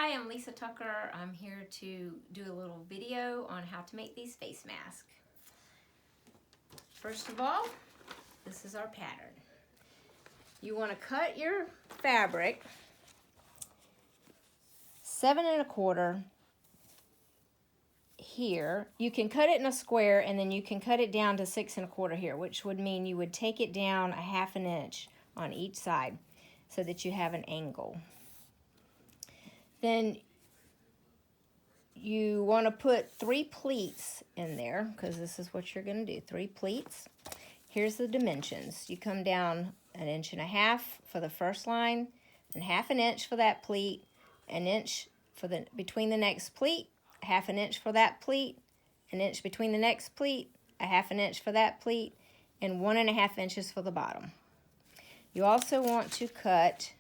Hi, I'm Lisa Tucker. I'm here to do a little video on how to make these face masks. First of all, this is our pattern. You want to cut your fabric 7 1/4 here. You can cut it in a square and then you can cut it down to 6 1/4 here, which would mean you would take it down 1/2 inch on each side so that you have an angle. Then you want to put 3 pleats in there because this is what you're going to do, 3 pleats. Here's the dimensions. You come down 1.5 inches for the first line, and 1/2 inch for that pleat, 1 inch for the between the next pleat, 1/2 inch for that pleat, 1 inch between the next pleat, 1/2 inch for that pleat, and 1.5 inches for the bottom. You also want to cut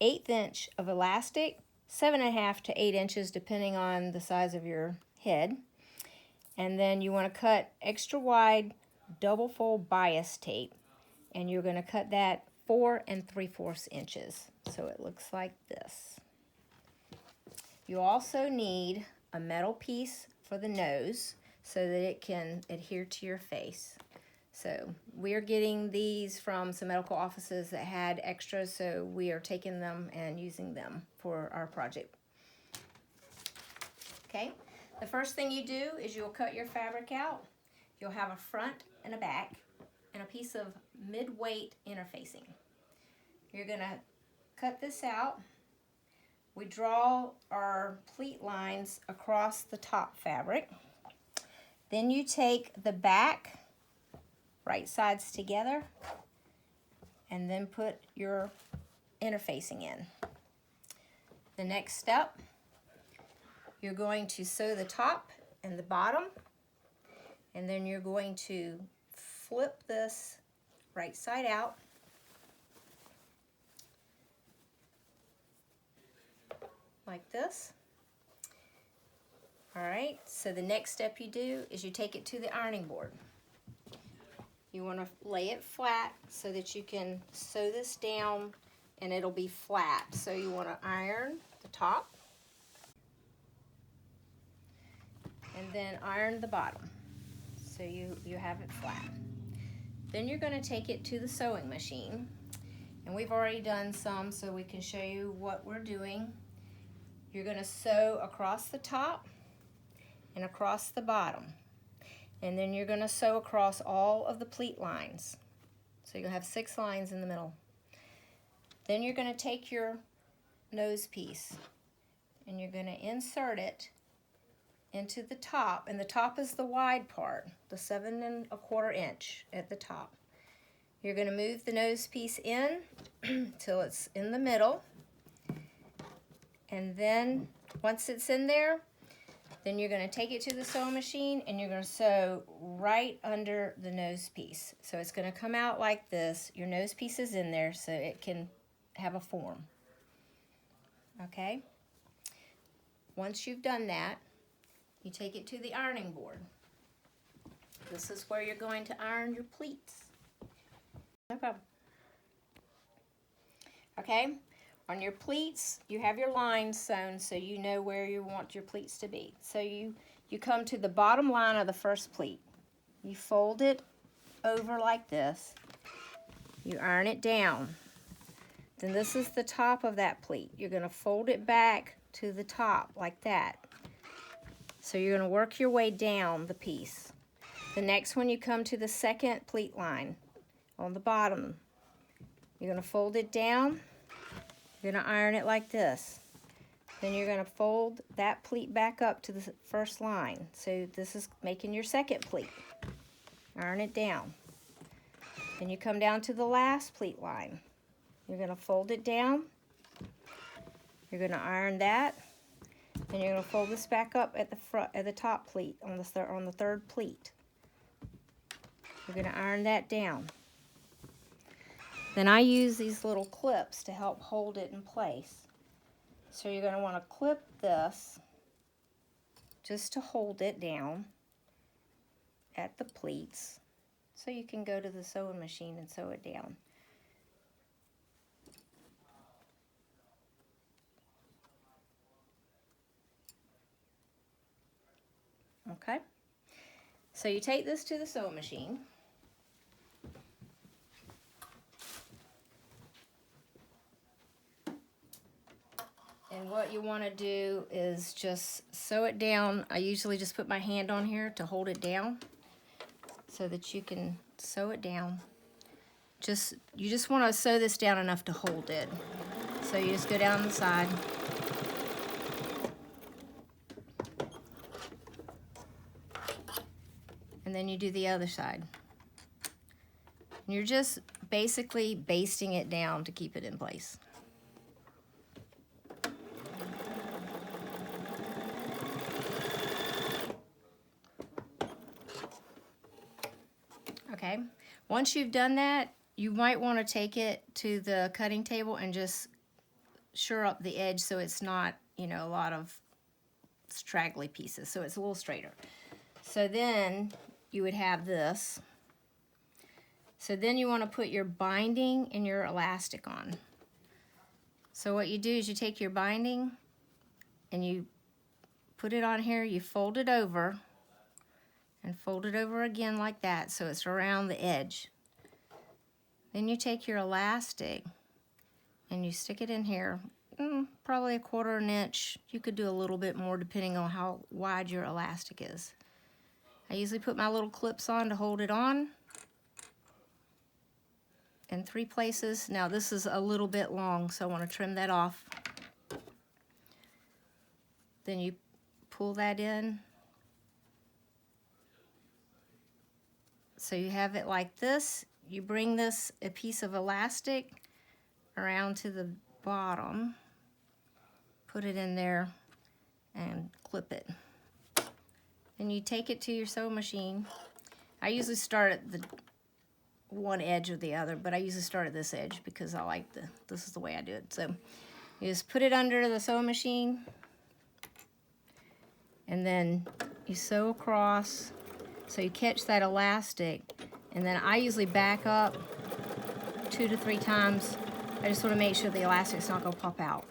1/8 inch of elastic, 7 1/2 to 8 inches depending on the size of your head. And then you want to cut extra wide double fold bias tape, and you're going to cut that 4 3/4 inches so it looks like this. You also need a metal piece for the nose so that it can adhere to your face. So we're getting these from some medical offices that had extras, so we are taking them and using them for our project. Okay, the first thing you do is you'll cut your fabric out. You'll have a front and a back and a piece of mid-weight interfacing. You're gonna cut this out. We draw our pleat lines across the top fabric. Then you take the back, right sides together, and then put your interfacing in. The next step, you're going to sew the top and the bottom, and then you're going to flip this right side out. Like this. All right, so the next step you do is you take it to the ironing board. You want to lay it flat so that you can sew this down and it'll be flat. So you want to iron the top and then iron the bottom so you have it flat. Then you're going to take it to the sewing machine, and we've already done some so we can show you what we're doing. You're going to sew across the top and across the bottom. And then you're going to sew across all of the pleat lines. So you'll have 6 lines in the middle. Then you're going to take your nose piece and you're going to insert it into the top. And the top is the wide part, the 7 1/4 inch at the top. You're going to move the nose piece in till it's in the middle. And then once it's in there, then you're going to take it to the sewing machine and you're going to sew right under the nose piece. So it's going to come out like this. Your nose piece is in there so it can have a form. Okay? Once you've done that, you take it to the ironing board. This is where you're going to iron your pleats. No problem. Okay? On your pleats, you have your lines sewn so you know where you want your pleats to be. So you come to the bottom line of the first pleat. You fold it over like this. You iron it down. Then this is the top of that pleat. You're going to fold it back to the top like that. So you're going to work your way down the piece. The next one, you come to the second pleat line on the bottom. You're going to fold it down. You're going to iron it like this. Then you're going to fold that pleat back up to the first line. So this is making your second pleat. Iron it down. Then you come down to the last pleat line. You're going to fold it down. You're going to iron that. Then you're going to fold this back up at the front, at the top pleat on the third pleat. You're going to iron that down. Then I use these little clips to help hold it in place. So you're going to want to clip this just to hold it down at the pleats so you can go to the sewing machine and sew it down. Okay? So you take this to the sewing machine. And what you want to do is just sew it down. I usually just put my hand on here to hold it down so that you can sew it down. You just want to sew this down enough to hold it. So you just go down the side. And then you do the other side. And you're just basically basting it down to keep it in place. Okay, once you've done that, you might want to take it to the cutting table and just sure up the edge so it's not, you know, a lot of straggly pieces, so it's a little straighter. So then you would have this. So then you want to put your binding and your elastic on. So what you do is you take your binding and you put it on here, you fold it over and fold it over again like that so it's around the edge. Then you take your elastic and you stick it in here, probably 1/4 inch. You could do a little bit more depending on how wide your elastic is. I usually put my little clips on to hold it on in 3 places. Now this is a little bit long, so I want to trim that off. Then you pull that in. So you have it like this. You bring a piece of elastic around to the bottom, put it in there, and clip it. Then you take it to your sewing machine. I usually start at the one edge or the other, but I usually start at this edge because I like this is the way I do it. So you just put it under the sewing machine, and then you sew across so you catch that elastic, and then I usually back up 2 to 3 times. I just want to make sure the elastic's not going to pop out.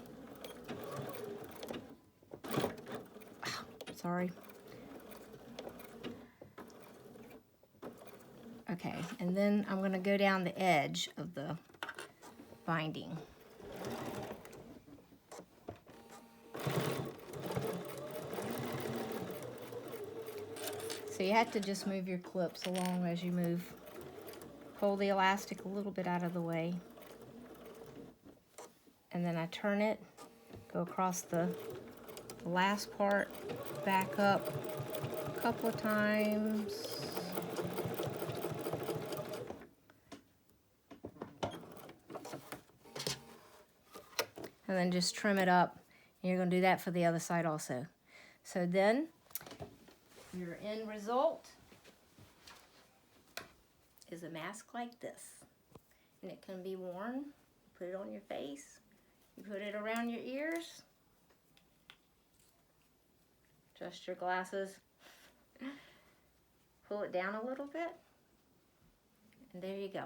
Sorry. Okay, and then I'm going to go down the edge of the binding. So you have to just move your clips along as you move. Pull the elastic a little bit out of the way. And then I turn it, go across the last part, back up a couple of times. And then just trim it up. And you're going to do that for the other side also. So then your end result is a mask like this. And it can be worn. You put it on your face. You put it around your ears. Adjust your glasses. Pull it down a little bit. And there you go.